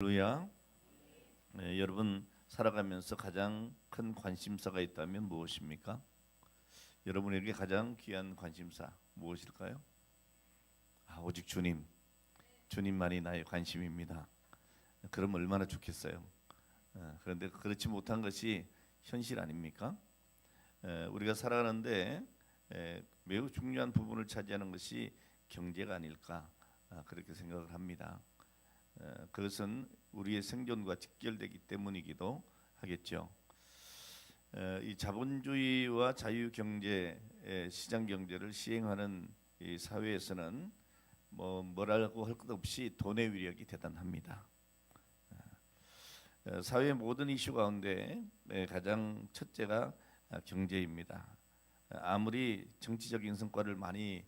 할렐루야. 네, 여러분 살아가면서 가장 큰 관심사가 있다면 무엇입니까? 여러분에게 가장 귀한 관심사 무엇일까요? 오직 주님, 주님만이 나의 관심입니다. 그럼 얼마나 좋겠어요. 그런데 그렇지 못한 것이 현실 아닙니까? 우리가 살아가는데 매우 중요한 부분을 차지하는 것이 경제가 아닐까, 그렇게 생각을 합니다. 그것은 우리의 생존과 직결되기 때문이기도 하겠죠. 이 자본주의와 자유경제, 시장 경제를 시행하는 이 사회에서는 뭐라고 할 것 없이 돈의 위력이 대단합니다. 사회의 모든 이슈 가운데 가장 첫째가 경제입니다. 아무리 정치적인 성과를 많이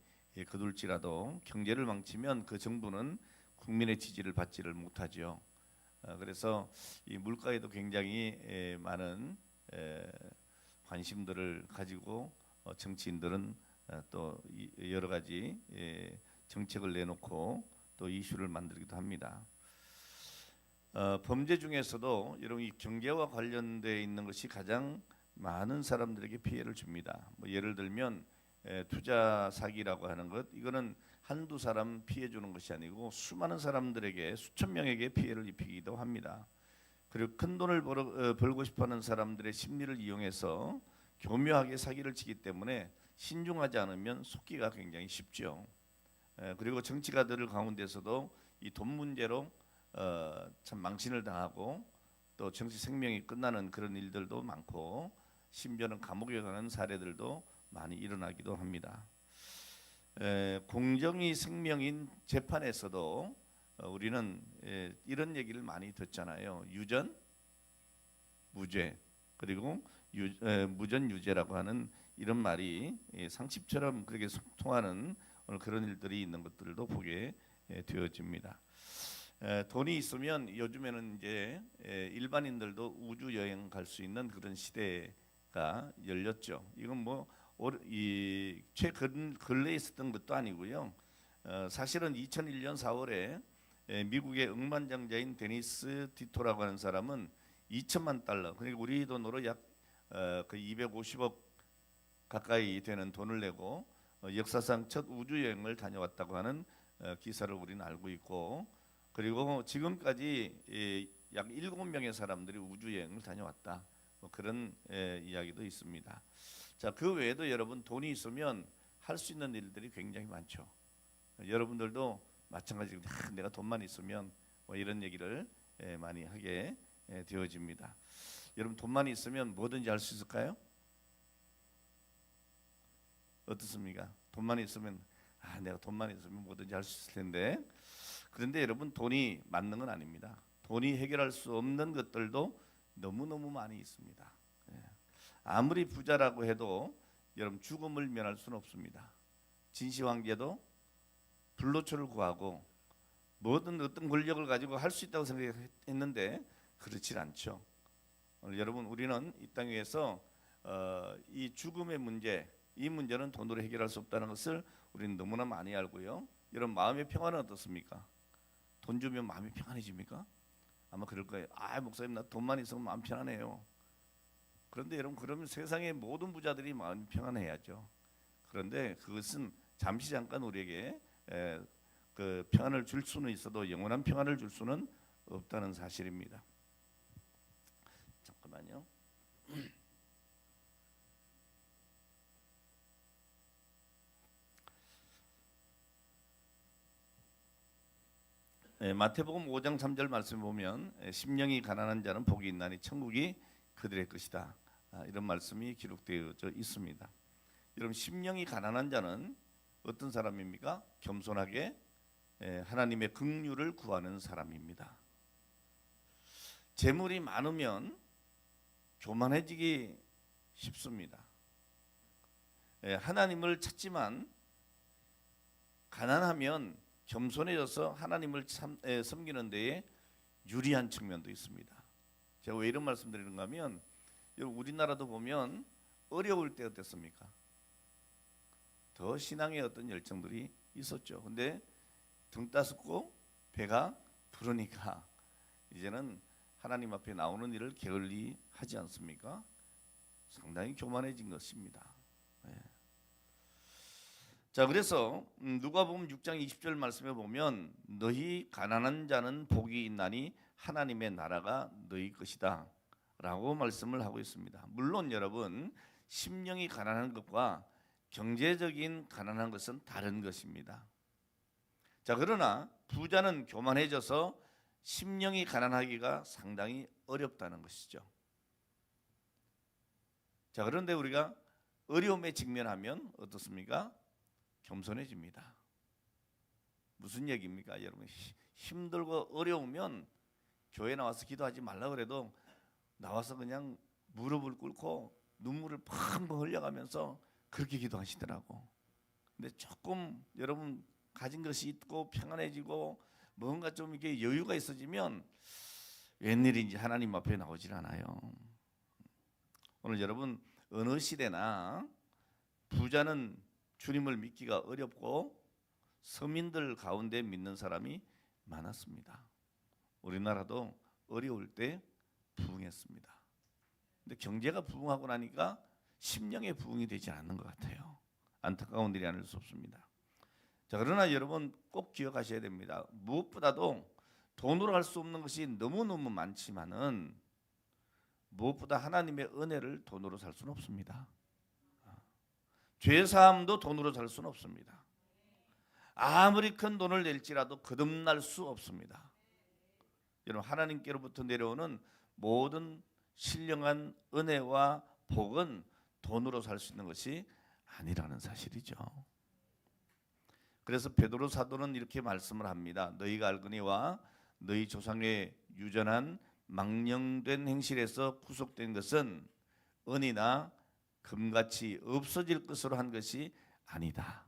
거둘지라도 경제를 망치면 그 정부는 국민의 지지를 받지를 못하죠. 그래서 이 물가에도 굉장히 많은 관심들을 가지고 정치인들은 또 여러 가지 정책을 내놓고 또 이슈를 만들기도 합니다. 범죄 중에서도 여러분 이 경제와 관련되어 있는 것이 가장 많은 사람들에게 피해를 줍니다. 예를 들면 투자 사기라고 하는 것, 이거는 한두 사람 피해 주는 것이 아니고 수많은 사람들에게, 수천 명에게 피해를 입히기도 합니다. 그리고 큰 돈을 벌고 싶어하는 사람들의 심리를 이용해서 교묘하게 사기를 치기 때문에 신중하지 않으면 속기가 굉장히 쉽죠. 그리고 정치가들 가운데서도 이 돈 문제로 참 망신을 당하고 또 정치 생명이 끝나는 그런 일들도 많고, 심지어는 감옥에 가는 사례들도 많이 일어나기도 합니다. 공정이 생명인 재판에서도 우리는 이런 얘기를 많이 듣잖아요. 유전, 무죄, 그리고 무전 유죄라고 하는 이런 말이 상식처럼 그렇게 통하는 그런 일들이 있는 것들도 보게 되어집니다. 돈이 있으면 요즘에는 이제 일반인들도 우주 여행 갈 수 있는 그런 시대가 열렸죠. 이건 이 최근 근래에 있었던 것도 아니고요. 사실은 2001년 4월에 미국의 억만장자인 데니스 디토라고 하는 사람은 2천만 달러, 그러니까 우리 돈으로 약 250억 가까이 되는 돈을 내고 역사상 첫 우주 여행을 다녀왔다고 하는 기사를 우리는 알고 있고, 그리고 지금까지 약 7명의 사람들이 우주 여행을 다녀왔다, 그런 이야기도 있습니다. 자, 그 외에도 여러분 돈이 있으면 할 수 있는 일들이 굉장히 많죠. 여러분들도 마찬가지로 내가 돈만 있으면 이런 얘기를 많이 하게 되어집니다. 여러분 돈만 있으면 뭐든지 할 수 있을까요? 어떻습니까? 돈만 있으면 내가 돈만 있으면 뭐든지 할 수 있을 텐데, 그런데 여러분 돈이 맞는 건 아닙니다. 돈이 해결할 수 없는 것들도 너무너무 많이 있습니다. 아무리 부자라고 해도 여러분 죽음을 면할 수는 없습니다. 진시황제도 불로초를 구하고 뭐든 어떤 권력을 가지고 할 수 있다고 생각했는데 그렇지 않죠. 오늘 여러분 우리는 이 땅 위에서 이 죽음의 문제, 이 문제는 돈으로 해결할 수 없다는 것을 우리는 너무나 많이 알고요. 여러분 마음의 평안은 어떻습니까? 돈 주면 마음이 평안해집니까? 아마 그럴 거예요. 목사님 나 돈만 있으면 마음 편안해요. 그런데 여러분 그러면 세상의 모든 부자들이 마음이 평안해야죠. 그런데 그것은 잠시 잠깐 우리에게 그 평안을 줄 수는 있어도 영원한 평안을 줄 수는 없다는 사실입니다. 잠깐만요. 마태복음 5장 3절 말씀 보면 심령이 가난한 자는 복이 있나니 천국이 그들의 것이다, 이런 말씀이 기록되어져 있습니다. 여러분 심령이 가난한 자는 어떤 사람입니까? 겸손하게 하나님의 긍휼을 구하는 사람입니다. 재물이 많으면 교만해지기 쉽습니다. 하나님을 찾지만 가난하면 겸손해져서 하나님을 섬기는 데에 유리한 측면도 있습니다. 제가 왜 이런 말씀 드리는가 하면, 우리나라도 보면 어려울 때 어땠습니까? 더 신앙의 어떤 열정들이 있었죠. 근데 등 따숩고 배가 부르니까 이제는 하나님 앞에 나오는 일을 게을리 하지 않습니까? 상당히 교만해진 것입니다. 네. 자, 그래서 누가복음 6장 20절 말씀에 보면 너희 가난한 자는 복이 있나니 하나님의 나라가 너희 것이다 라고 말씀을 하고 있습니다. 물론 여러분, 심령이 가난한 것과 경제적인 가난한 것은 다른 것입니다. 자, 그러나 부자는 교만해져서 심령이 가난하기가 상당히 어렵다는 것이죠. 자, 그런데 우리가 어려움에 직면하면 어떻습니까? 겸손해집니다. 무슨 얘기입니까? 여러분, 힘들고 어려우면 교회 나와서 기도하지 말라 그래도 나와서 그냥 무릎을 꿇고 눈물을 펑펑 흘려가면서 그렇게 기도하시더라고. 근데 조금 여러분 가진 것이 있고 평안해지고 뭔가 좀 이게 여유가 있어지면 웬일인지 하나님 앞에 나오질 않아요. 오늘 여러분 어느 시대나 부자는 주님을 믿기가 어렵고 서민들 가운데 믿는 사람이 많았습니다. 우리나라도 어려울 때 부흥했습니다. 근데 경제가 부흥하고 나니까 심령의 부흥이 되지 않는 것 같아요. 안타까운 일이 아닐 수 없습니다. 자, 그러나 여러분 꼭 기억하셔야 됩니다. 무엇보다도 돈으로 할 수 없는 것이 너무너무 많지만은 무엇보다 하나님의 은혜를 돈으로 살 수는 없습니다. 죄사함도 돈으로 살 수는 없습니다. 아무리 큰 돈을 낼지라도 거듭날 수 없습니다. 여러분, 하나님께로부터 내려오는 모든 신령한 은혜와 복은 돈으로 살 수 있는 것이 아니라는 사실이죠. 그래서 베드로 사도는 이렇게 말씀을 합니다. 너희가 알거니와 너희 조상의 유전한 망령된 행실에서 구속된 것은 은이나 금같이 없어질 것으로 한 것이 아니다.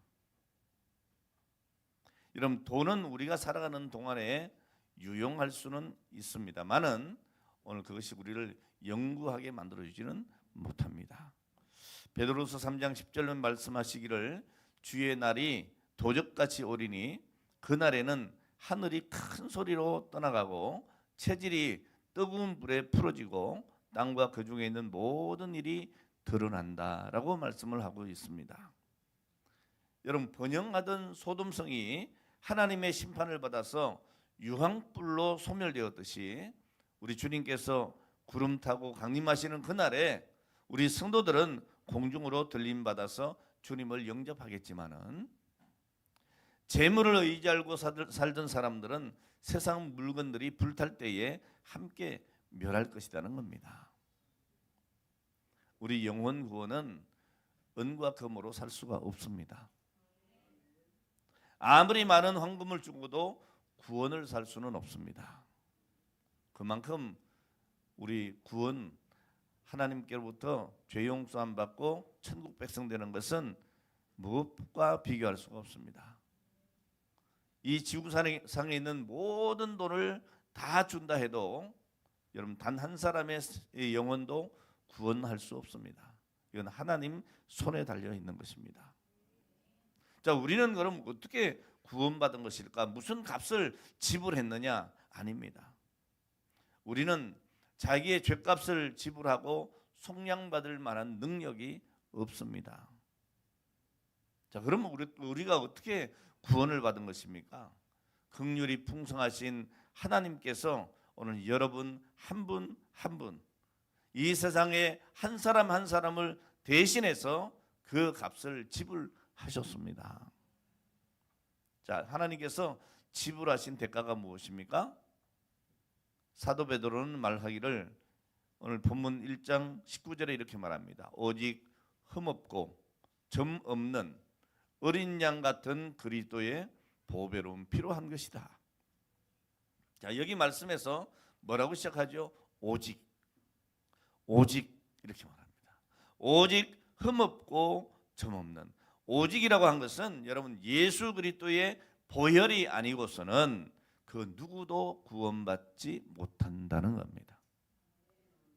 여러분, 돈은 우리가 살아가는 동안에 유용할 수는 있습니다만은 오늘 그것이 우리를 영구하게 만들어주지는 못합니다. 베드로서 3장 10절은 말씀하시기를 주의 날이 도적같이 오리니 그날에는 하늘이 큰 소리로 떠나가고 체질이 뜨거운 불에 풀어지고 땅과 그 중에 있는 모든 일이 드러난다라고 말씀을 하고 있습니다. 여러분, 번영하던 소돔성이 하나님의 심판을 받아서 유황불로 소멸되었듯이 우리 주님께서 구름 타고 강림하시는 그날에 우리 성도들은 공중으로 들림받아서 주님을 영접하겠지만은 재물을 의지하고 살던 사람들은 세상 물건들이 불탈 때에 함께 멸할 것이라는 겁니다. 우리 영혼 구원은 은과 금으로 살 수가 없습니다. 아무리 많은 황금을 주고도 구원을 살 수는 없습니다. 그만큼 우리 구원, 하나님께로부터 죄 용서함 받고 천국 백성 되는 것은 무엇과 비교할 수가 없습니다. 이 지구상에 있는 모든 돈을 다 준다 해도 여러분 단 한 사람의 영혼도 구원할 수 없습니다. 이건 하나님 손에 달려 있는 것입니다. 자, 우리는 그럼 어떻게 구원받은 것일까? 무슨 값을 지불했느냐? 아닙니다. 우리는 자기의 죄값을 지불하고 속량받을 만한 능력이 없습니다. 자, 그러면 우리가 어떻게 구원을 받은 것입니까? 긍휼이 풍성하신 하나님께서 오늘 여러분 한 분 한 분, 이 세상에 한 사람 한 사람을 대신해서 그 값을 지불하셨습니다. 자, 하나님께서 지불하신 대가가 무엇입니까? 사도 베드로는 말하기를 오늘 본문 1장 19절에 이렇게 말합니다. 오직 흠없고 점 없는 어린 양 같은 그리스도의 보배로운 피로 한 것이다. 자, 여기 말씀에서 뭐라고 시작하죠? 오직 이렇게 말합니다. 오직 흠없고 점 없는. 오직이라고 한 것은 여러분 예수 그리스도의 보혈이 아니고서는 그 누구도 구원받지 못한다는 겁니다.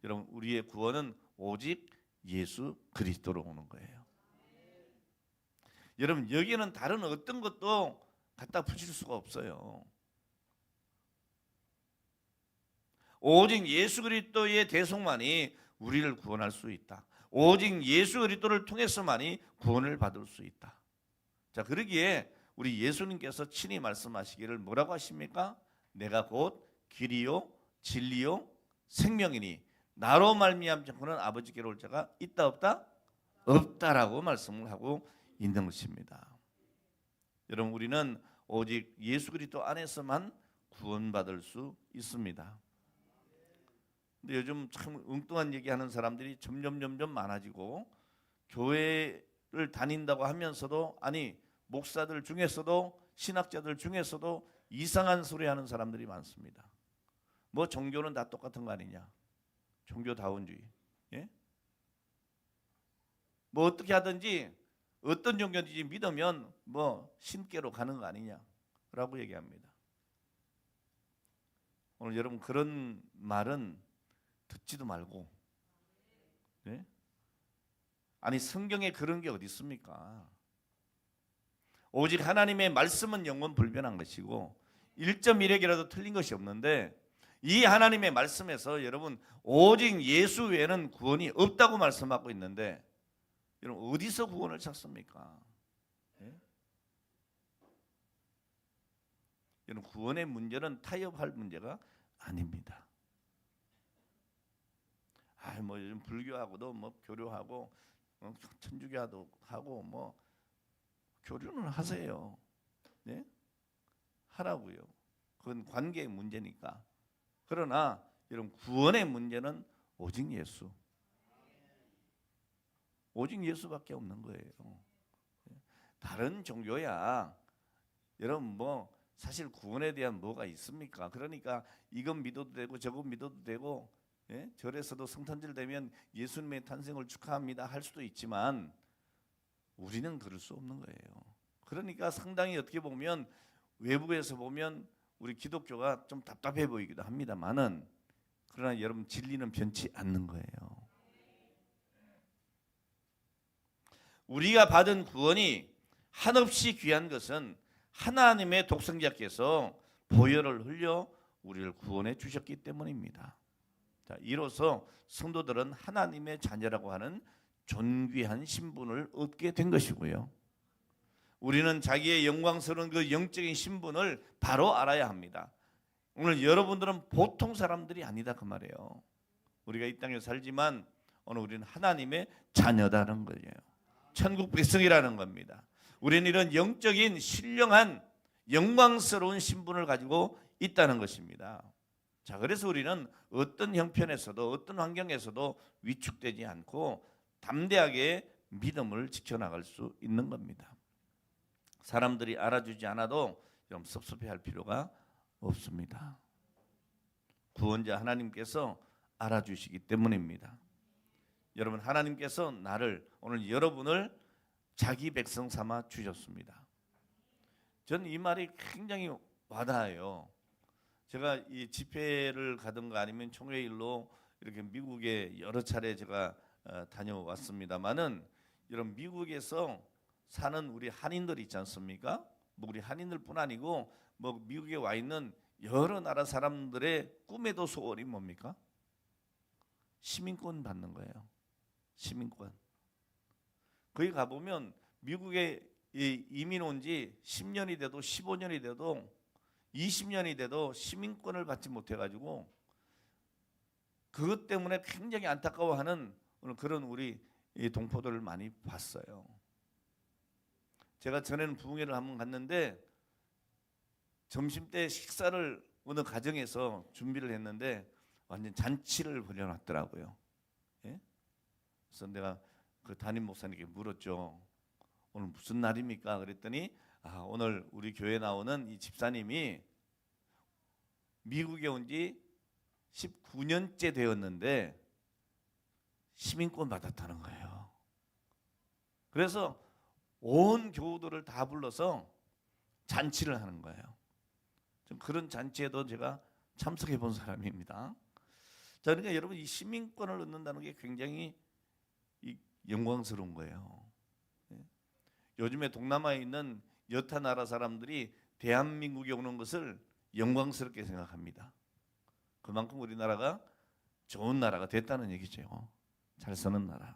여러분, 우리의 구원은 오직 예수 그리스도로 오는 거예요. 여러분, 여기에는 다른 어떤 것도 갖다 붙일 수가 없어요. 오직 예수 그리스도의 대속만이 우리를 구원할 수 있다. 오직 예수 그리스도를 통해서만이 구원을 받을 수 있다. 자, 그러기에 우리 예수님께서 친히 말씀하시기를 뭐라고 하십니까? 내가 곧 길이요 진리요 생명이니 나로 말미암지 않고는 아버지께로 올 자가 있다 없다? 없다라고 말씀을 하고 있는 것입니다. 여러분, 우리는 오직 예수 그리스도 안에서만 구원받을 수 있습니다. 근데 요즘 참 엉뚱한 얘기하는 사람들이 점점 많아지고, 교회를 다닌다고 하면서도, 아니 목사들 중에서도 신학자들 중에서도 이상한 소리 하는 사람들이 많습니다. 뭐 종교는 다 똑같은 거 아니냐, 종교다원주의. 예? 뭐 어떻게 하든지 어떤 종교든지 믿으면 뭐 신께로 가는 거 아니냐라고 얘기합니다. 오늘 여러분, 그런 말은 듣지도 말고, 네? 아니 성경에 그런 게 어디 있습니까? 오직 하나님의 말씀은 영원 불변한 것이고 1.1핵이라도 틀린 것이 없는데, 이 하나님의 말씀에서 여러분 오직 예수 외에는 구원이 없다고 말씀하고 있는데, 여러분 어디서 구원을 찾습니까? 네? 여러분, 구원의 문제는 타협할 문제가 아닙니다. 뭐 요즘 불교하고도 뭐 교류하고 천주교도 하고 뭐 교류는 하세요. 네? 하라고요. 그건 관계의 문제니까. 그러나 여러분, 구원의 문제는 오직 예수. 오직 예수밖에 없는 거예요. 다른 종교야 여러분 뭐 사실 구원에 대한 뭐가 있습니까? 그러니까 이건 믿어도 되고 저건 믿어도 되고, 예? 절에서도 성탄절 되면 예수님의 탄생을 축하합니다 할 수도 있지만 우리는 그럴 수 없는 거예요. 그러니까 상당히 어떻게 보면 외부에서 보면 우리 기독교가 좀 답답해 보이기도 합니다만은, 그러나 여러분 진리는 변치 않는 거예요. 우리가 받은 구원이 한없이 귀한 것은 하나님의 독생자께서 보혈을 흘려 우리를 구원해 주셨기 때문입니다. 자, 이로써 성도들은 하나님의 자녀라고 하는 존귀한 신분을 얻게 된 것이고요. 우리는 자기의 영광스러운 그 영적인 신분을 바로 알아야 합니다. 오늘 여러분들은 보통 사람들이 아니다 그 말이에요. 우리가 이 땅에 살지만 오늘 우리는 하나님의 자녀다는 거예요. 천국 백성이라는 겁니다. 우리는 이런 영적인 신령한 영광스러운 신분을 가지고 있다는 것입니다. 자, 그래서 우리는 어떤 형편에서도 어떤 환경에서도 위축되지 않고 담대하게 믿음을 지켜나갈 수 있는 겁니다. 사람들이 알아주지 않아도 좀 섭섭해할 필요가 없습니다. 구원자 하나님께서 알아주시기 때문입니다. 여러분, 하나님께서 나를, 오늘 여러분을 자기 백성 삼아 주셨습니다. 저는 이 말이 굉장히 와닿아요. 제가 이 집회를 가든가 아니면 총회일로 이렇게 미국에 여러 차례 제가 다녀왔습니다만은, 이런 미국에서 사는 우리 한인들 있지 않습니까? 뭐 우리 한인들뿐 아니고 뭐 미국에 와 있는 여러 나라 사람들의 꿈에도 소원이 뭡니까? 시민권 받는 거예요. 시민권. 거기 가보면 미국에 이민 온 지 10년이 돼도 15년이 돼도 20년이 돼도 시민권을 받지 못해가지고 그것 때문에 굉장히 안타까워하는 그런 우리 동포들을 많이 봤어요. 제가 전에는 부흥회를 한번 갔는데 점심때 식사를 어느 가정에서 준비를 했는데 완전 잔치를 벌여놨더라고요. 예? 그래서 내가 그 담임 목사님께 물었죠. 오늘 무슨 날입니까? 그랬더니 오늘 우리 교회 나오는 이 집사님이 미국에 온 지 19년째 되었는데 시민권 받았다는 거예요. 그래서 온 교우들을 다 불러서 잔치를 하는 거예요. 좀 그런 잔치에도 제가 참석해 본 사람입니다. 자, 그러니까 여러분, 이 시민권을 얻는다는 게 굉장히 영광스러운 거예요. 요즘에 동남아에 있는 여타 나라 사람들이 대한민국에 오는 것을 영광스럽게 생각합니다. 그만큼 우리나라가 좋은 나라가 됐다는 얘기죠. 잘 사는 나라.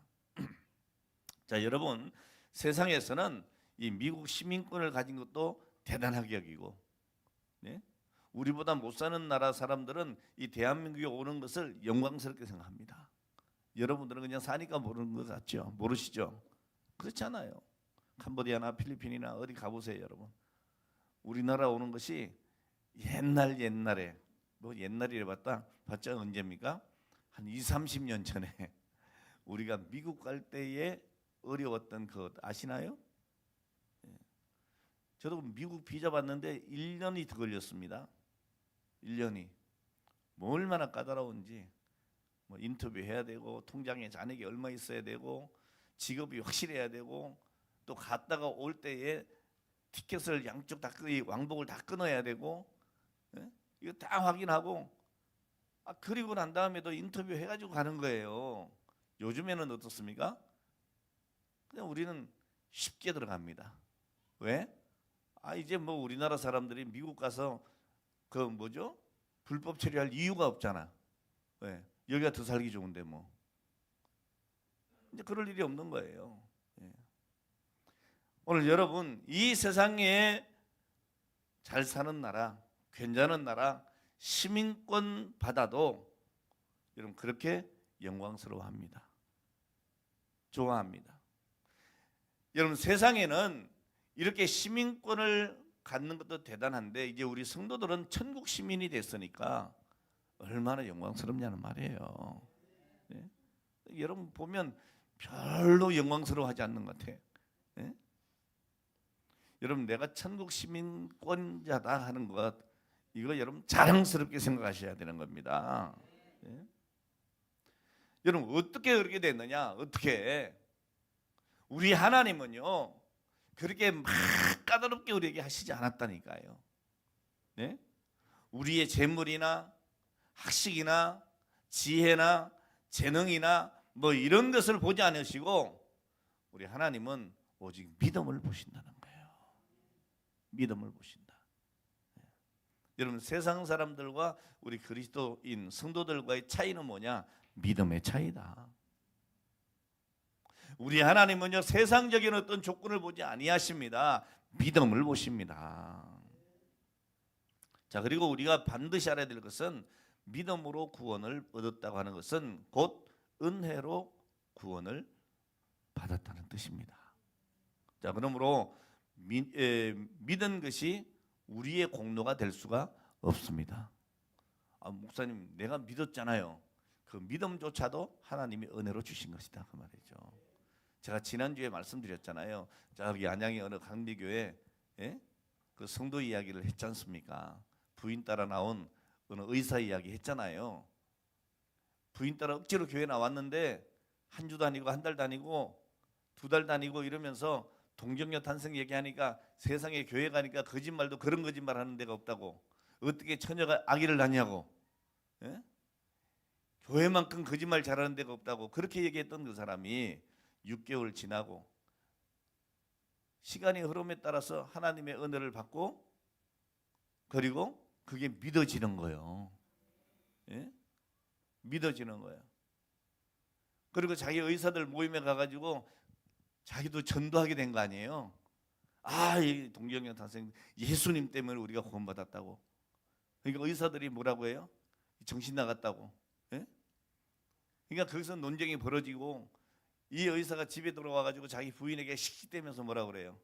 자, 여러분, 세상에서는 이 미국 시민권을 가진 것도 대단하게 여기고, 네? 우리보다 못 사는 나라 사람들은 이 대한민국에 오는 것을 영광스럽게 생각합니다. 여러분들은 그냥 사니까 모르는 것 같죠? 모르시죠? 그렇지 않아요. 캄보디아나 필리핀이나 어디 가보세요, 여러분. 우리나라 오는 것이 옛날에, 뭐 옛날이래 봤자 언제입니까? 한 20, 30년 전에 우리가 미국 갈 때에 어려웠던 것 아시나요? 저도 미국 비자 받는데 1년이 더 걸렸습니다. 1년이. 뭐 얼마나 까다로운지. 뭐 인터뷰 해야 되고, 통장에 잔액이 얼마 있어야 되고, 직업이 확실해야 되고, 또 갔다가 올 때에 티켓을 양쪽 다 왕복을 다 끊어야 되고, 이거 다 확인하고, 그리고 난 다음에도 인터뷰 해가지고 가는 거예요. 요즘에는 어떻습니까? 그냥 우리는 쉽게 들어갑니다. 왜? 이제 뭐 우리나라 사람들이 미국 가서 불법 처리할 이유가 없잖아. 왜? 여기가 더 살기 좋은데 뭐. 이제 그럴 일이 없는 거예요. 오늘 여러분, 이 세상에 잘 사는 나라, 괜찮은 나라, 시민권 받아도 여러분 그렇게 영광스러워합니다. 좋아합니다. 여러분, 세상에는 이렇게 시민권을 갖는 것도 대단한데 이제 우리 성도들은 천국 시민이 됐으니까 얼마나 영광스럽냐는 말이에요. 네? 여러분 보면 별로 영광스러워하지 않는 것 같아요. 네? 여러분, 내가 천국 시민권자다 하는 것, 이거 여러분 자랑스럽게 생각하셔야 되는 겁니다. 네? 여러분, 어떻게 그렇게 됐느냐? 어떻게? 우리 하나님은요 그렇게 막 까다롭게 우리에게 하시지 않았다니까요. 네? 우리의 재물이나 학식이나 지혜나 재능이나 뭐 이런 것을 보지 않으시고 우리 하나님은 오직 믿음을 보신다는 거예요. 믿음을 보신다. 네. 여러분, 세상 사람들과 우리 그리스도인 성도들과의 차이는 뭐냐? 믿음의 차이다. 우리 하나님은요 세상적인 어떤 조건을 보지 아니하십니다. 믿음을 보십니다. 자, 그리고 우리가 반드시 알아야 될 것은 믿음으로 구원을 얻었다고 하는 것은 곧 은혜로 구원을 받았다는 뜻입니다. 자, 그러므로 믿은 것이 우리의 공로가 될 수가 없습니다. 목사님, 내가 믿었잖아요. 그 믿음조차도 하나님이 은혜로 주신 것이다, 그 말이죠. 제가 지난주에 말씀드렸잖아요. 저기 안양의 어느 강미교회 그 성도 이야기를 했지 않습니까? 부인 따라 나온 어느 의사 이야기 했잖아요. 부인 따라 억지로 교회 나왔는데 한 주 다니고 한 달 다니고 두 달 다니고 이러면서 동정녀 탄생 얘기하니까 세상에 교회 가니까 거짓말도 그런 거짓말 하는 데가 없다고. 어떻게 처녀가 아기를 낳냐고. 교회만큼 거짓말 잘하는 데가 없다고. 그렇게 얘기했던 그 사람이 6개월 지나고 시간이 흐름에 따라서 하나님의 은혜를 받고 그리고 그게 믿어지는 거예요. 믿어지는 거예요. 그리고 자기 의사들 모임에 가가지고 자기도 전도하게 된 거 아니에요. 이 동정녀 탄생 예수님 때문에 우리가 구원받았다고. 그러니까 의사들이 뭐라고 해요? 정신 나갔다고. 그러니까 거기서 논쟁이 벌어지고 이 의사가 집에 들어와가지고 자기 부인에게 씩씩대면서 뭐라고 그래요?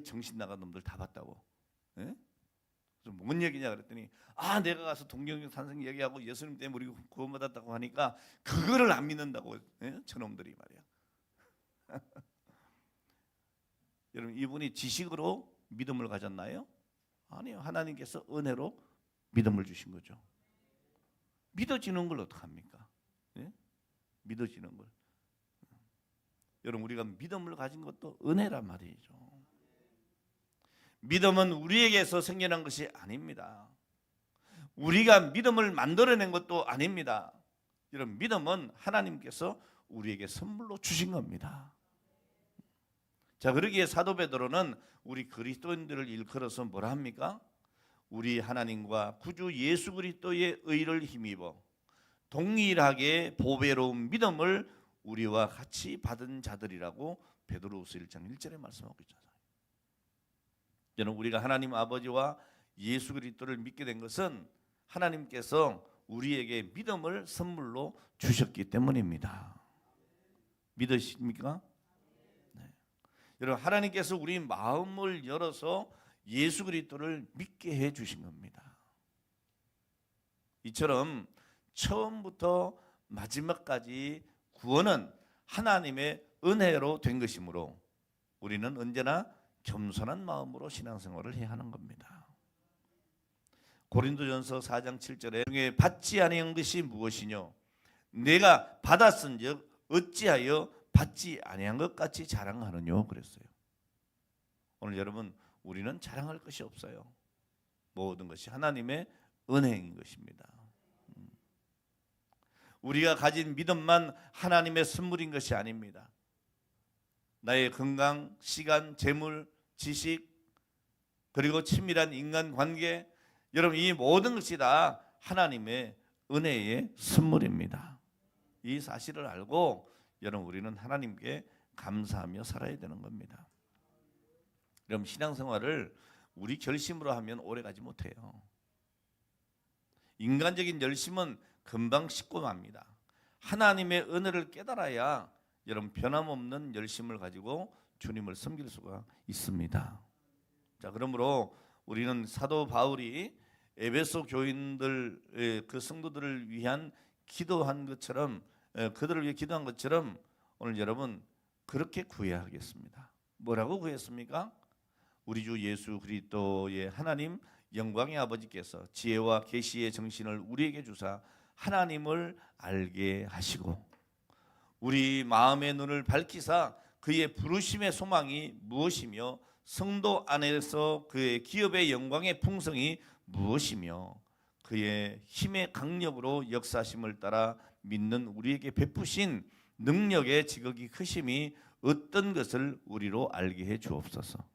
정신 나간 놈들 다 봤다고. 뭔 얘기냐 그랬더니 내가 가서 동정녀 탄생 얘기하고 예수님 때문에 우리 구원받았다고 하니까 그거를 안 믿는다고. 저놈들이 말이야. 여러분, 이분이 지식으로 믿음을 가졌나요? 아니요. 하나님께서 은혜로 믿음을 주신 거죠. 믿어지는 걸 어떡합니까? 믿어지는 걸. 여러분, 우리가 믿음을 가진 것도 은혜란 말이죠. 믿음은 우리에게서 생겨난 것이 아닙니다. 우리가 믿음을 만들어낸 것도 아닙니다. 여러분, 믿음은 하나님께서 우리에게 선물로 주신 겁니다. 자, 그러기에 사도 베드로는 우리 그리스도인들을 일컬어서 뭐라 합니까? 우리 하나님과 구주 예수 그리스도의 의를 힘입어 동일하게 보배로운 믿음을 우리와 같이 받은 자들이라고 베드로후서 1장 1절에 말씀하고 있잖아요. 여러분, 우리가 하나님 아버지와 예수 그리스도를 믿게 된 것은 하나님께서 우리에게 믿음을 선물로 주셨기 때문입니다. 믿으십니까? 네. 여러분, 하나님께서 우리 마음을 열어서 예수 그리스도를 믿게 해 주신 겁니다. 이처럼 처음부터 마지막까지 구원은 하나님의 은혜로 된 것이므로 우리는 언제나 겸손한 마음으로 신앙생활을 해야 하는 겁니다. 고린도전서 4장 7절에 중에 받지 아니한 것이 무엇이뇨? 내가 받았은즉 어찌하여 받지 아니한 것 같이 자랑하느뇨? 그랬어요. 오늘 여러분, 우리는 자랑할 것이 없어요. 모든 것이 하나님의 은혜인 것입니다. 우리가 가진 믿음만 하나님의 선물인 것이 아닙니다. 나의 건강, 시간, 재물, 지식, 그리고 친밀한 인간관계, 여러분, 이 모든 것이 다 하나님의 은혜의 선물입니다. 이 사실을 알고 여러분, 우리는 하나님께 감사하며 살아야 되는 겁니다. 여러분, 신앙생활을 우리 결심으로 하면 오래가지 못해요. 인간적인 열심은 금방 식고 맙니다. 하나님의 은혜를 깨달아야 여러분, 변함없는 열심을 가지고 주님을 섬길 수가 있습니다. 자, 그러므로 우리는 사도 바울이 에베소 교인들, 그 성도들을 위한 기도한 것처럼, 그들을 위해 기도한 것처럼 오늘 여러분 그렇게 구해야 하겠습니다. 뭐라고 구했습니까? 우리 주 예수 그리스도의 하나님 영광의 아버지께서 지혜와 계시의 정신을 우리에게 주사 하나님을 알게 하시고 우리 마음의 눈을 밝히사 그의 부르심의 소망이 무엇이며 성도 안에서 그의 기업의 영광의 풍성이 무엇이며 그의 힘의 강력으로 역사심을 따라 믿는 우리에게 베푸신 능력의 지극히 크심이 어떤 것을 우리로 알게 해 주옵소서.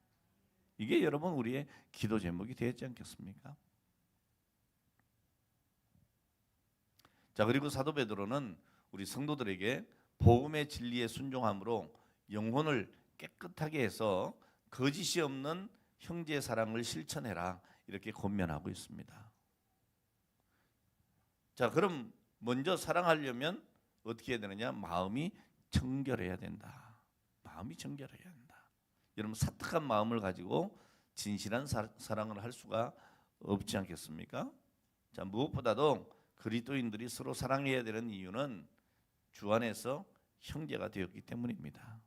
이게 여러분 우리의 기도 제목이 되었지 않겠습니까? 자, 그리고 사도 베드로는 우리 성도들에게 복음의 진리에 순종함으로 영혼을 깨끗하게 해서 거짓이 없는 형제 사랑을 실천해라, 이렇게 권면하고 있습니다. 자, 그럼 먼저 사랑하려면 어떻게 해야 되느냐? 마음이 정결해야 된다. 마음이 정결해야 한다. 여러분, 사특한 마음을 가지고 진실한 사랑을 할 수가 없지 않겠습니까? 자, 무엇보다도 그리스도인들이 서로 사랑해야 되는 이유는 주 안에서 형제가 되었기 때문입니다.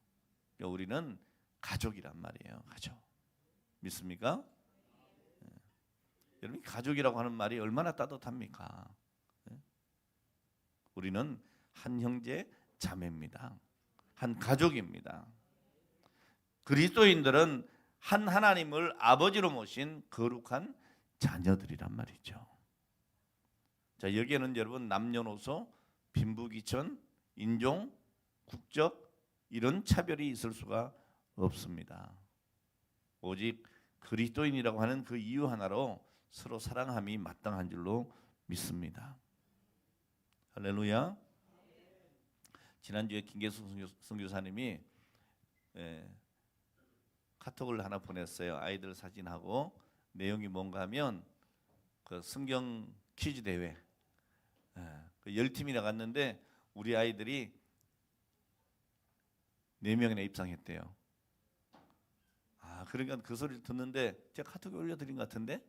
그러니까 우리는 가족이란 말이에요. 가족. 믿습니까? 여러분, 가족이라고 하는 말이 얼마나 따뜻합니까? 우리는 한 형제 자매입니다. 한 가족입니다. 그리스도인들은 한 하나님을 아버지로 모신 거룩한 자녀들이란 말이죠. 자, 여기에는 여러분 남녀노소, 빈부귀천, 인종, 국적 이런 차별이 있을 수가 없습니다. 오직 그리스도인이라고 하는 그 이유 하나로 서로 사랑함이 마땅한 줄로 믿습니다. 할렐루야. 지난주에 김계숙 선교사님이 카톡을 하나 보냈어요. 아이들 사진하고 내용이 뭔가 하면 그 성경 퀴즈 대회, 그 10팀이 나갔는데 우리 아이들이 4명이나 입상했대요. 그러니까 그 소리를 듣는데 제가 카톡에 올려드린 것 같은데,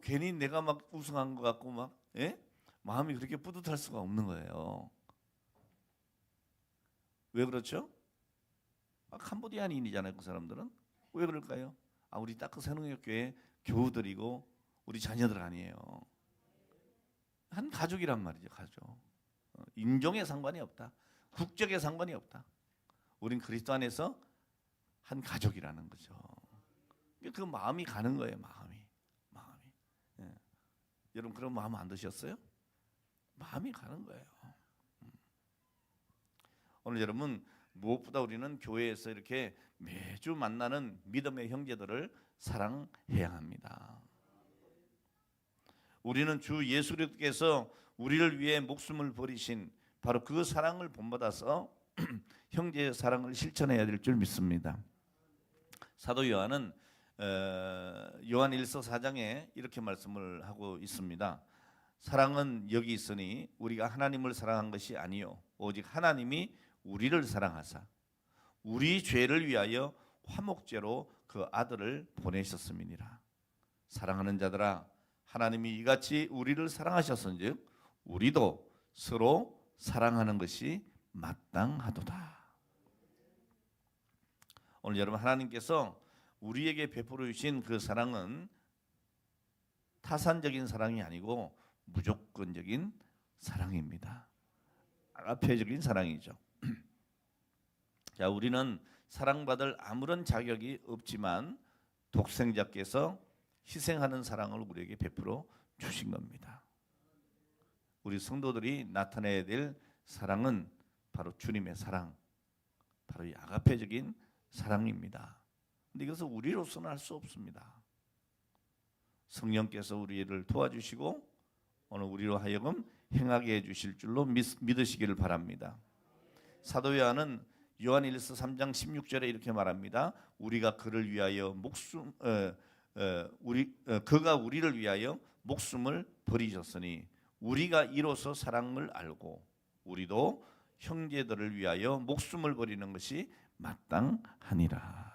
괜히 내가 막 우승한 것 같고 막, 마음이 그렇게 뿌듯할 수가 없는 거예요. 왜 그렇죠? 캄보디아인이잖아요, 그 사람들은. 왜 그럴까요? 우리 다크 새농역교회 교우들이고 우리 자녀들 아니에요. 한 가족이란 말이죠, 가족. 인종에 상관이 없다. 국적에 상관이 없다. 우린 그리스도 안에서 한 가족이라는 거죠. 그 마음이 가는 거예요, 마음이. 여러분, 그런 마음 안 드셨어요? 마음이 가는 거예요. 오늘 여러분, 무엇보다 우리는 교회에서 이렇게 매주 만나는 믿음의 형제들을 사랑해야 합니다. 우리는 주 예수 그리스도께서 우리를 위해 목숨을 버리신 바로 그 사랑을 본받아서 형제의 사랑을 실천해야 될 줄 믿습니다. 사도 요한은 요한 1서 4장에 이렇게 말씀을 하고 있습니다. 사랑은 여기 있으니 우리가 하나님을 사랑한 것이 아니요 오직 하나님이 우리를 사랑하사 우리 죄를 위하여 화목제로 그 아들을 보내셨음이니라. 사랑하는 자들아 하나님이 이같이 우리를 사랑하셨은즉 우리도 서로 사랑하는 것이 마땅하도다. 오늘 여러분 하나님께서 우리에게 베풀어 주신 그 사랑은 타산적인 사랑이 아니고 무조건적인 사랑입니다. 아가페적인 사랑이죠. 자, 우리는 사랑받을 아무런 자격이 없지만 독생자께서 희생하는 사랑을 우리에게 베풀어 주신 겁니다. 우리 성도들이 나타내야 될 사랑은 바로 주님의 사랑, 바로 이 아가페적인 사랑입니다. 근데 이것을 우리로서는 할 수 없습니다. 성령께서 우리를 도와주시고 오늘 우리로 하여금 행하게 해주실 줄로 믿으시기를 바랍니다. 사도 요한은 요한 1서 3장 16절에 이렇게 말합니다. 우리가 그를 위하여 그가 우리를 위하여 목숨을 버리셨으니 우리가 이로써 사랑을 알고 우리도 형제들을 위하여 목숨을 버리는 것이 마땅하니라.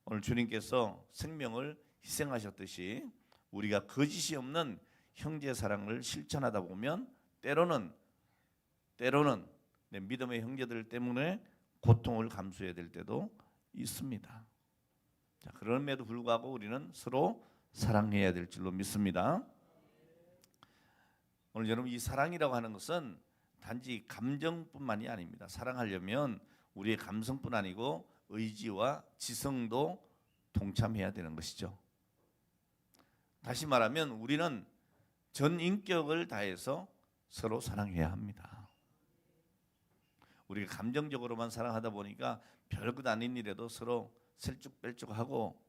오늘 주님께서 생명을 희생하셨듯이 우리가 거짓이 없는 형제 사랑을 실천하다 보면 때로는 내 믿음의 형제들 때문에 고통을 감수해야 될 때도 있습니다. 자, 그럼에도 불구하고 우리는 서로 사랑해야 될 줄로 믿습니다. 오늘 여러분 이 사랑이라고 하는 것은 단지 감정뿐만이 아닙니다. 사랑하려면 우리의 감성뿐 아니고 의지와 지성도 동참해야 되는 것이죠. 다시 말하면 우리는 전 인격을 다해서 서로 사랑해야 합니다. 우리가 감정적으로만 사랑하다 보니까 별것 아닌 일에도 서로 설쭉뺄쭉하고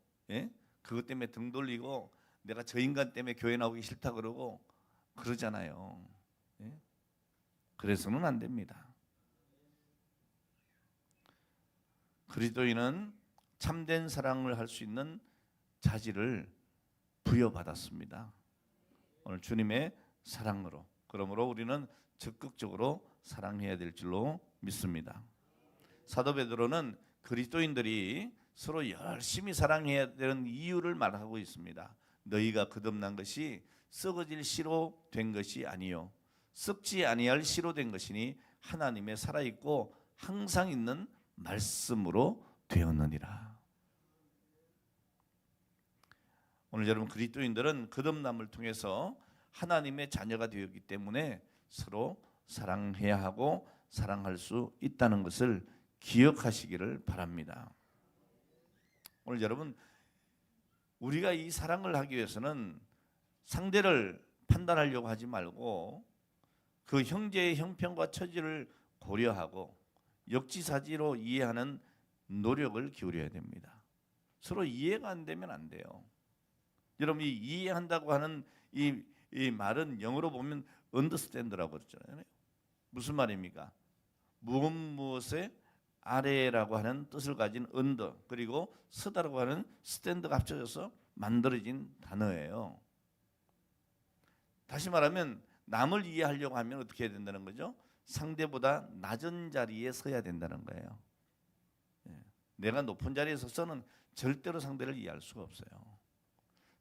그것 때문에 등 돌리고 내가 저 인간 때문에 교회 나오기 싫다 그러고 그러잖아요. 그래서는 안 됩니다. 그리스도인은 참된 사랑을 할 수 있는 자질을 부여받았습니다. 오늘 주님의 사랑으로. 그러므로 우리는 적극적으로 사랑해야 될 줄로 믿습니다. 사도 베드로는 그리스도인들이 서로 열심히 사랑해야 되는 이유를 말하고 있습니다. 너희가 거듭난 것이 썩어질 씨로 된 것이 아니요 썩지 아니할 씨로 된 것이니 하나님의 살아있고 항상 있는 말씀으로 되었느니라. 오늘 여러분 그리스도인들은 거듭남을 통해서 하나님의 자녀가 되었기 때문에 서로 사랑해야 하고 사랑할 수 있다는 것을 기억하시기를 바랍니다. 오늘 여러분 우리가 이 사랑을 하기 위해서는 상대를 판단하려고 하지 말고 그 형제의 형편과 처지를 고려하고 역지사지로 이해하는 노력을 기울여야 됩니다. 서로 이해가 안 되면 안 돼요. 여러분 이 이해한다고 하는 이 말은 영어로 보면 understand라고 그러잖아요. 무슨 말입니까? 무엇의 아래라고 하는 뜻을 가진 under 그리고 서다라고 하는 stand가 합쳐져서 만들어진 단어예요. 다시 말하면 남을 이해하려고 하면 어떻게 해야 된다는 거죠? 상대보다 낮은 자리에 서야 된다는 거예요. 내가 높은 자리에 서서는 절대로 상대를 이해할 수가 없어요.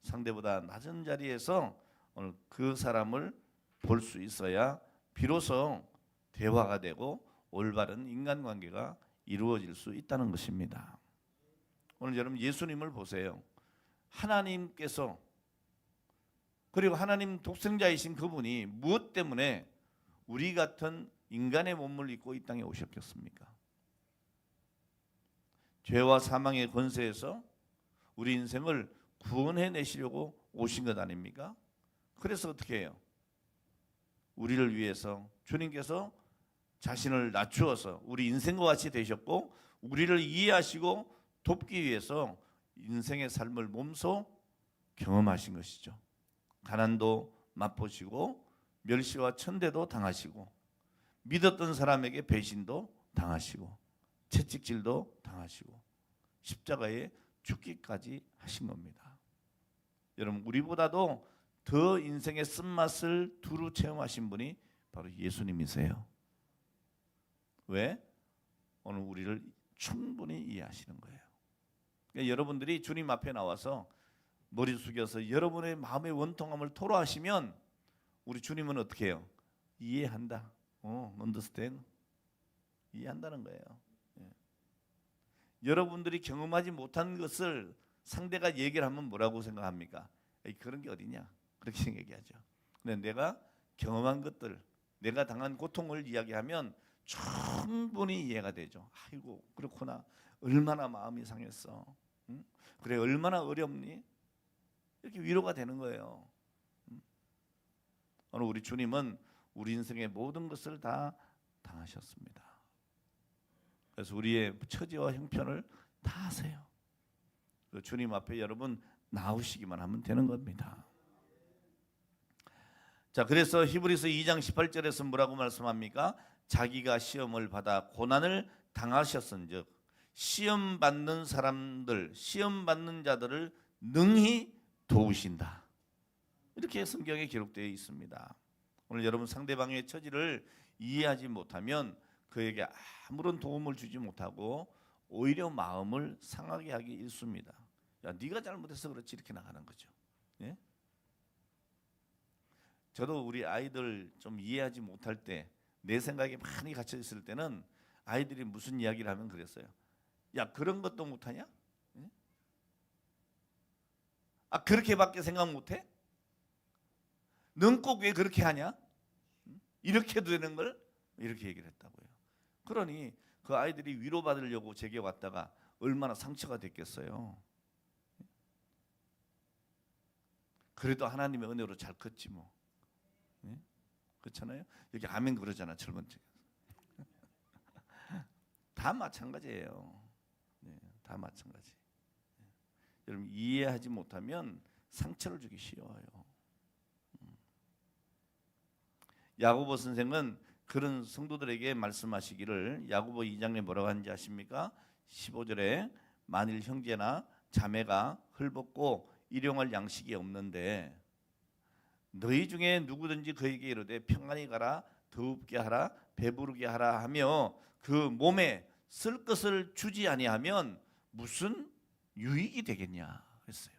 상대보다 낮은 자리에서 오늘 그 사람을 볼 수 있어야 비로소 대화가 되고 올바른 인간관계가 이루어질 수 있다는 것입니다. 오늘 여러분 예수님을 보세요. 하나님께서 그리고 하나님 독생자이신 그분이 무엇 때문에 우리 같은 인간의 몸을 입고 이 땅에 오셨겠습니까? 죄와 사망의 권세에서 우리 인생을 구원해내시려고 오신 것 아닙니까? 그래서 어떻게 해요? 우리를 위해서 주님께서 자신을 낮추어서 우리 인생과 같이 되셨고 우리를 이해하시고 돕기 위해서 인생의 삶을 몸소 경험하신 것이죠. 가난도 맛보시고 멸시와 천대도 당하시고 믿었던 사람에게 배신도 당하시고 채찍질도 당하시고 십자가에 죽기까지 하신 겁니다. 여러분, 우리보다도 더 인생의 쓴맛을 두루 체험하신 분이 바로 예수님이세요. 왜? 오늘 우리를 충분히 이해하시는 거예요. 그러니까 여러분들이 주님 앞에 나와서 머리 숙여서 여러분의 마음의 원통함을 토로하시면 우리 주님은 어떻게 해요? 이해한다. understand. 이해한다는 거예요. 예. 여러분들이 경험하지 못한 것을 상대가 얘기를 하면 뭐라고 생각합니까? 에이, 그런 게 어디냐? 그렇게 얘기하죠. 근데 내가 경험한 것들, 내가 당한 고통을 이야기하면 충분히 이해가 되죠. 아이고, 그렇구나. 얼마나 마음이 상했어. 응? 그래, 얼마나 어렵니? 이렇게 위로가 되는 거예요. 오늘 우리 주님은 우리 인생의 모든 것을 다 당하셨습니다. 그래서 우리의 처지와 형편을 다 아세요. 주님 앞에 여러분 나오시기만 하면 되는 겁니다. 자, 그래서 히브리서 2장 18절에서 뭐라고 말씀합니까? 자기가 시험을 받아 고난을 당하셨은즉 시험 받는 사람들, 시험 받는 자들을 능히 도우신다. 이렇게 성경에 기록되어 있습니다. 오늘 여러분 상대방의 처지를 이해하지 못하면 그에게 아무런 도움을 주지 못하고 오히려 마음을 상하게 하기 일쑤입니다. 야, 네가 잘못해서 그렇지 이렇게 나가는 거죠. 예? 저도 우리 아이들 좀 이해하지 못할 때 내 생각에 많이 갇혀 있을 때는 아이들이 무슨 이야기를 하면 그랬어요. 야, 그런 것도 못하냐? 예? 아, 그렇게밖에 생각 못해? 넌 꼭 왜 그렇게 하냐? 이렇게 되는 걸 이렇게 얘기를 했다고요. 그러니 그 아이들이 위로받으려고 제게 왔다가 얼마나 상처가 됐겠어요. 그래도 하나님의 은혜로 잘 컸지 뭐. 네? 그렇잖아요. 여기 아멘 그러잖아, 젊은 층. 다 마찬가지예요. 네, 다 마찬가지. 여러분 이해하지 못하면 상처를 주기 쉬워요. 야고보 선생은 그런 성도들에게 말씀하시기를 야고보 2장에 뭐라고 하는지 아십니까? 15절에 만일 형제나 자매가 헐벗고 일용할 양식이 없는데 너희 중에 누구든지 그에게 이르되 평안히 가라, 더웁게 하라, 배부르게 하라 하며 그 몸에 쓸 것을 주지 아니하면 무슨 유익이 되겠냐 했어요.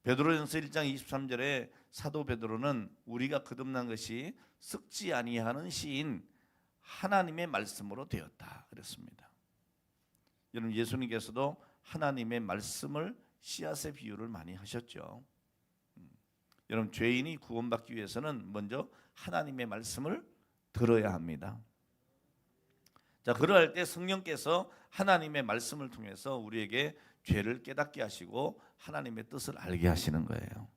베드로전서 1장 23절에 사도 베드로는 우리가 거듭난 것이 썩지 아니하는 씨인 하나님의 말씀으로 되었다 그랬습니다. 여러분 예수님께서도 하나님의 말씀을 씨앗의 비유를 많이 하셨죠. 여러분 죄인이 구원받기 위해서는 먼저 하나님의 말씀을 들어야 합니다. 자, 그러할 때 성령께서 하나님의 말씀을 통해서 우리에게 죄를 깨닫게 하시고 하나님의 뜻을 알게 하시는 거예요.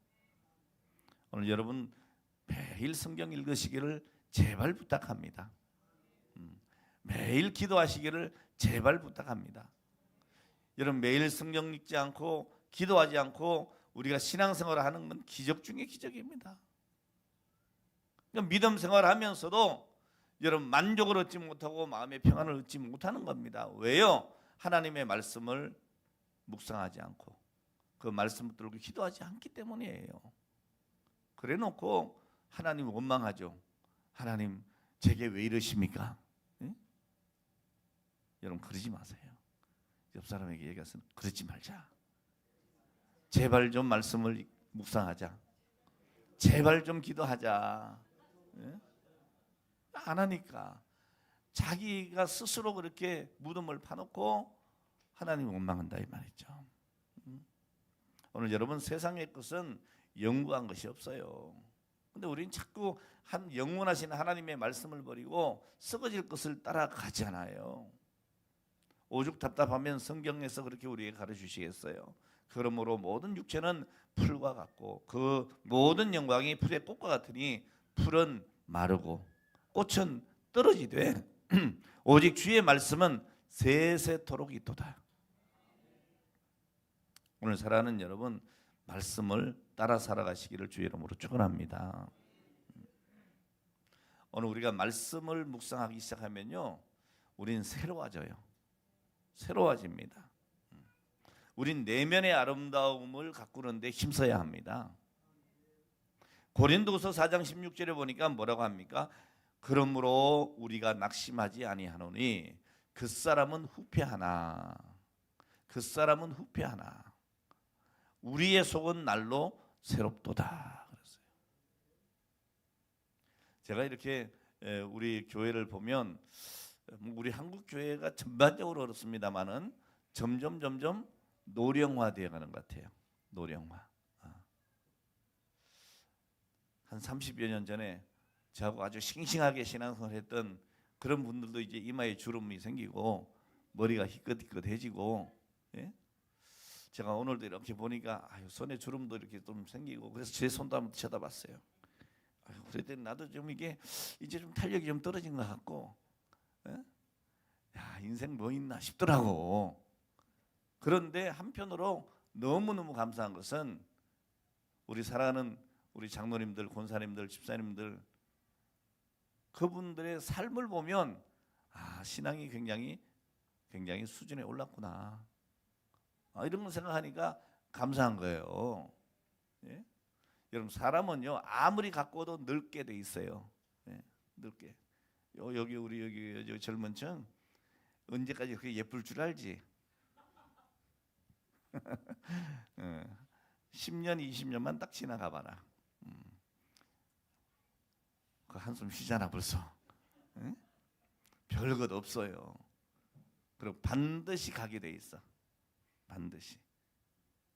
오늘 여러분 매일 성경 읽으시기를 제발 부탁합니다. 매일 기도하시기를 제발 부탁합니다. 여러분 매일 성경 읽지 않고 기도하지 않고 우리가 신앙생활을 하는 건 기적 중에 기적입니다. 믿음 생활하면서도 여러분 만족을 얻지 못하고 마음의 평안을 얻지 못하는 겁니다. 왜요? 하나님의 말씀을 묵상하지 않고 그 말씀을 들고 기도하지 않기 때문이에요. 그래 놓고 하나님 원망하죠. 하나님 제게 왜 이러십니까? 응? 여러분 그러지 마세요. 옆 사람에게 얘기해서 그러지 말자. 제발 좀 말씀을 묵상하자. 제발 좀 기도하자. 예? 안 하니까 자기가 스스로 그렇게 무덤을 파놓고 하나님 원망한다 이 말이죠. 오늘 여러분 세상의 것은 영구한 것이 없어요. 근데 우리는 자꾸 한 영원하신 하나님의 말씀을 버리고 썩어질 것을 따라가잖아요. 오죽 답답하면 성경에서 그렇게 우리에게 가르치시겠어요. 그러므로 모든 육체는 풀과 같고 그 모든 영광이 풀의 꽃과 같으니 풀은 마르고 꽃은 떨어지되 오직 주의 말씀은 세세토록 있도다. 오늘 살아가는 여러분, 말씀을 따라 살아가시기를 주의 이름으로 축원합니다. 오늘 우리가 말씀을 묵상하기 시작하면요, 우린 새로워져요. 새로워집니다. 우린 내면의 아름다움을 가꾸는데 힘써야 합니다. 고린도후서 4장 16절에 보니까 뭐라고 합니까? 그러므로 우리가 낙심하지 아니하노니 그 사람은 후패하나 우리의 속은 날로 새롭도다 그랬어요. 제가 이렇게 우리 교회를 보면 우리 한국 교회가 전반적으로 그렇습니다만은 점점 노령화되어 가는 것 같아요. 노령화. 한 30여 년 전에 저하고 아주 싱싱하게 신앙생활을 했던 그런 분들도 이제 이마에 주름이 생기고 머리가 희끗희끗해지고, 예? 제가 오늘도 이렇게 보니까 손에 주름도 이렇게 좀 생기고, 그래서 제 손도 한번 쳐다봤어요. 그랬더니 나도 좀 이게 이제 좀 탄력이 좀 떨어진 것 같고, 예? 야, 인생 뭐 있나 싶더라고. 그런데 한편으로 너무너무 감사한 것은 우리 사랑하는 우리 장로님들, 권사님들, 집사님들, 그분들의 삶을 보면 신앙이 굉장히 수준에 올랐구나, 이런 걸 생각하니까 감사한 거예요. 예? 여러분, 사람은요 아무리 가꿔도 늙게 돼 있어요. 예? 늙게. 여기 우리 여기 젊은층 언제까지 그렇게 예쁠 줄 알지? 10년, 20년만 딱 지나가 봐라. 그 한숨 쉬잖아 벌써. 응? 별것 없어요. 그리고 반드시 가게 돼 있어. 반드시.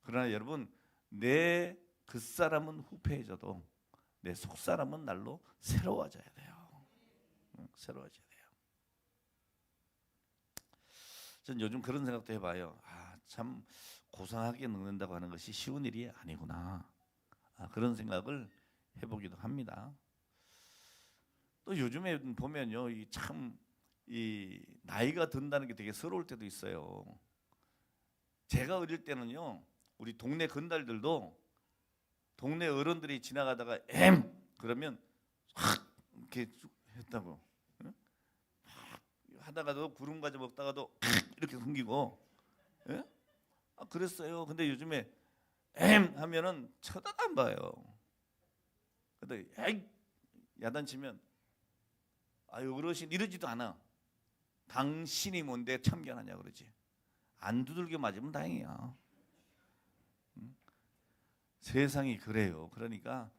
그러나 여러분, 내 겉사람은 후패해져도 내 속사람은 날로 새로워져야 돼요. 새로워져야 돼요. 전 요즘 그런 생각도 해봐요. 참 고상하게 늙는다고 하는 것이 쉬운 일이 아니구나. 그런 생각을 해보기도 합니다. 또 요즘에 보면요, 이 나이가 든다는 게 되게 서러울 때도 있어요. 제가 어릴 때는요, 우리 동네 건달들도 동네 어른들이 지나가다가 그러면 확 이렇게 했다고. 응? 하다가도 구름 과자 먹다가도 이렇게 숨기고, 예? 그랬어요. 근데 요즘에 하면은 쳐다도 안 봐요. 근데 야단치면 어르신 이러지도 않아. 당신이 뭔데 참견하냐 그러지. 안 두들겨 맞으면 다행이야. 세상이 그래요. 그러니까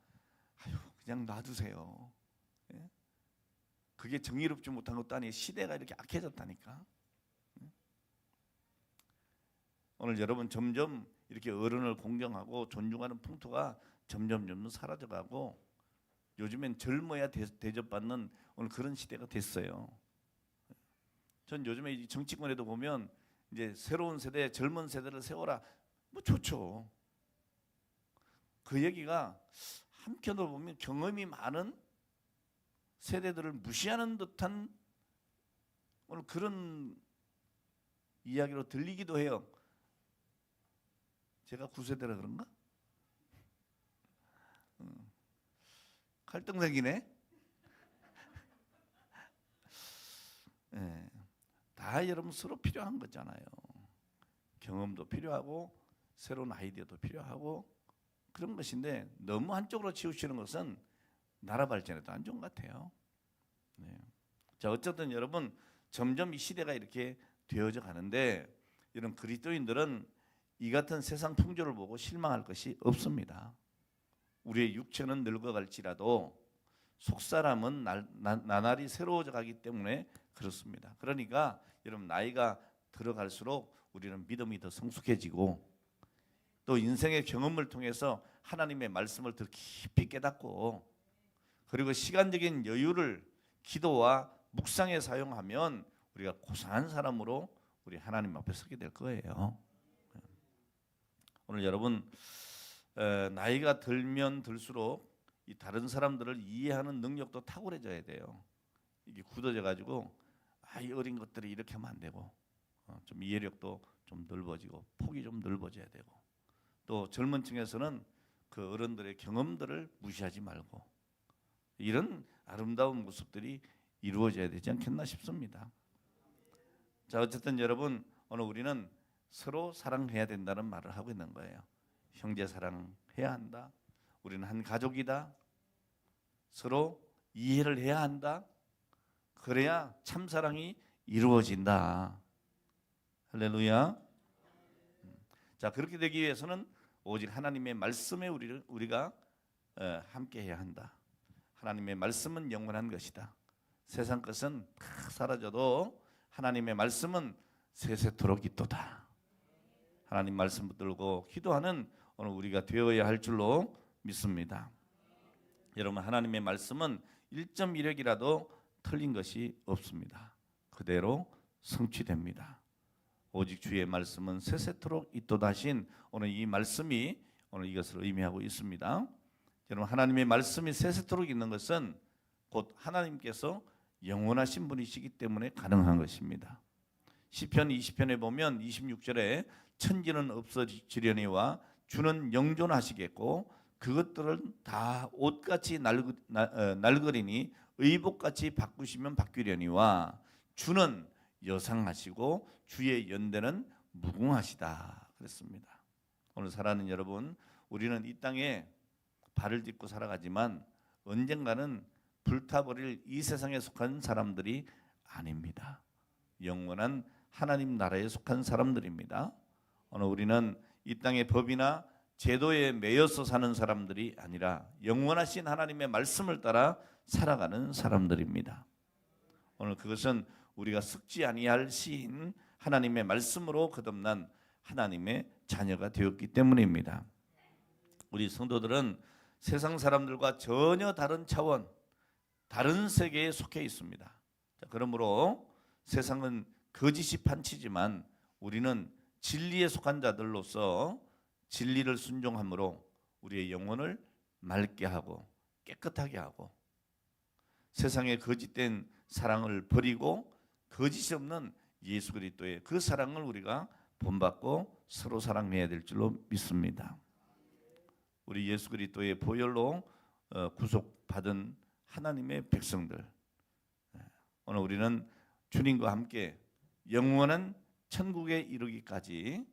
그냥 놔두세요. 예? 그게 정의롭지 못한 것도 아니에요. 시대가 이렇게 악해졌다니까. 오늘 여러분, 점점 이렇게 어른을 공경하고 존중하는 풍토가 점점 사라져가고, 요즘엔 젊어야 대접받는 오늘 그런 시대가 됐어요. 전 요즘에 정치권에도 보면 이제 새로운 세대, 젊은 세대를 세워라, 뭐 좋죠. 그 얘기가 한편으로 보면 경험이 많은 세대들을 무시하는 듯한 오늘 그런 이야기로 들리기도 해요. 제가 9세대라 그런가? 갈등 생기네. 네. 다 여러분 서로 필요한 거잖아요. 경험도 필요하고 새로운 아이디어도 필요하고 그런 것인데, 너무 한쪽으로 치우치는 것은 나라 발전에도 안 좋은 것 같아요. 네. 자, 어쨌든 여러분, 점점 이 시대가 이렇게 되어져 가는데, 이런 그리스도인들은 이 같은 세상 풍조를 보고 실망할 것이 없습니다. 우리의 육체는 늙어갈지라도 속사람은 나날이 새로워져 가기 때문에 그렇습니다. 그러니까 여러분, 나이가 들어갈수록 우리는 믿음이 더 성숙해지고, 또 인생의 경험을 통해서 하나님의 말씀을 더 깊이 깨닫고, 그리고 시간적인 여유를 기도와 묵상에 사용하면 우리가 고상한 사람으로 우리 하나님 앞에 서게 될 거예요. 오늘 여러분, 나이가 들면 들수록 이 다른 사람들을 이해하는 능력도 탁월해져야 돼요. 이게 굳어져 가지고 이 어린 것들이 이렇게 하면 안 되고 좀 이해력도 좀 넓어지고 폭이 좀 넓어져야 되고 또 젊은 층에서는 그 어른들의 경험들을 무시하지 말고 이런 아름다운 모습들이 이루어져야 되지 않겠나 싶습니다. 자, 어쨌든 여러분 오늘 우리는 서로 사랑해야 된다는 말을 하고 있는 거예요. 형제 사랑해야 한다. 우리는 한 가족이다. 서로 이해를 해야 한다. 그래야 참 사랑이 이루어진다. 할렐루야. 자, 그렇게 되기 위해서는 오직 하나님의 말씀에 우리가 함께 해야 한다. 하나님의 말씀은 영원한 것이다. 세상 것은 다 사라져도 하나님의 말씀은 세세토록 있도다. 하나님 말씀 붙들고 기도하는 오늘 우리가 되어야 할 줄로 믿습니다. 여러분 하나님의 말씀은 1.1획이라도 틀린 것이 없습니다. 그대로 성취됩니다. 오직 주의 말씀은 세세토록 있도다 하신 오늘 이 말씀이 오늘 이것을 의미하고 있습니다. 여러분 하나님의 말씀이 세세토록 있는 것은 곧 하나님께서 영원하신 분이시기 때문에 가능한 것입니다. 시편 20편에 보면 26절에 천지는 없어지려니와 주는 영존하시겠고 그것들은 다 옷같이 날거리니 의복같이 바꾸시면 바뀌려니와 주는 여상하시고 주의 연대는 무궁하시다 그랬습니다. 오늘 살아가는 여러분 우리는 이 땅에 발을 딛고 살아가지만 언젠가는 불타버릴 이 세상에 속한 사람들이 아닙니다. 영원한 하나님 나라에 속한 사람들입니다. 오늘 우리는 이 땅의 법이나 제도에 매여서 사는 사람들이 아니라 영원하신 하나님의 말씀을 따라 살아가는 사람들입니다. 오늘 그것은 우리가 썩지 아니할 시인 하나님의 말씀으로 거듭난 하나님의 자녀가 되었기 때문입니다. 우리 성도들은 세상 사람들과 전혀 다른 차원, 다른 세계에 속해 있습니다. 그러므로 세상은 거짓이 판치지만 우리는 진리에 속한 자들로서 진리를 순종함으로 우리의 영혼을 맑게 하고 깨끗하게 하고 세상의 거짓된 사랑을 버리고 거짓이 없는 예수 그리스도의 그 사랑을 우리가 본받고 서로 사랑해야 될 줄로 믿습니다. 우리 예수 그리스도의 보혈로 구속받은 하나님의 백성들 오늘 우리는 주님과 함께 영원한 천국에 이르기까지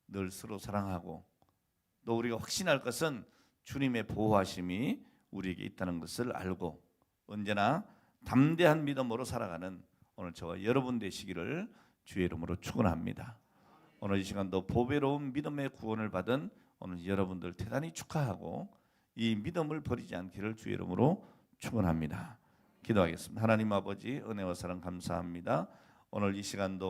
늘 서로 사랑하고 또 우리가 확신할 것은 주님의 보호하심이 우리에게 있다는 것을 알고 언제나 담대한 믿음으로 살아가는 오늘 저와 여러분 되시기를 주의 이름으로 축원합니다. 오늘 이 시간도 보배로운 믿음의 구원을 받은 오늘 여러분들 대단히 축하하고 이 믿음을 버리지 않기를 주의 이름으로 축원합니다. 기도하겠습니다. 하나님 아버지 은혜와 사랑 감사합니다. 오늘 이 시간도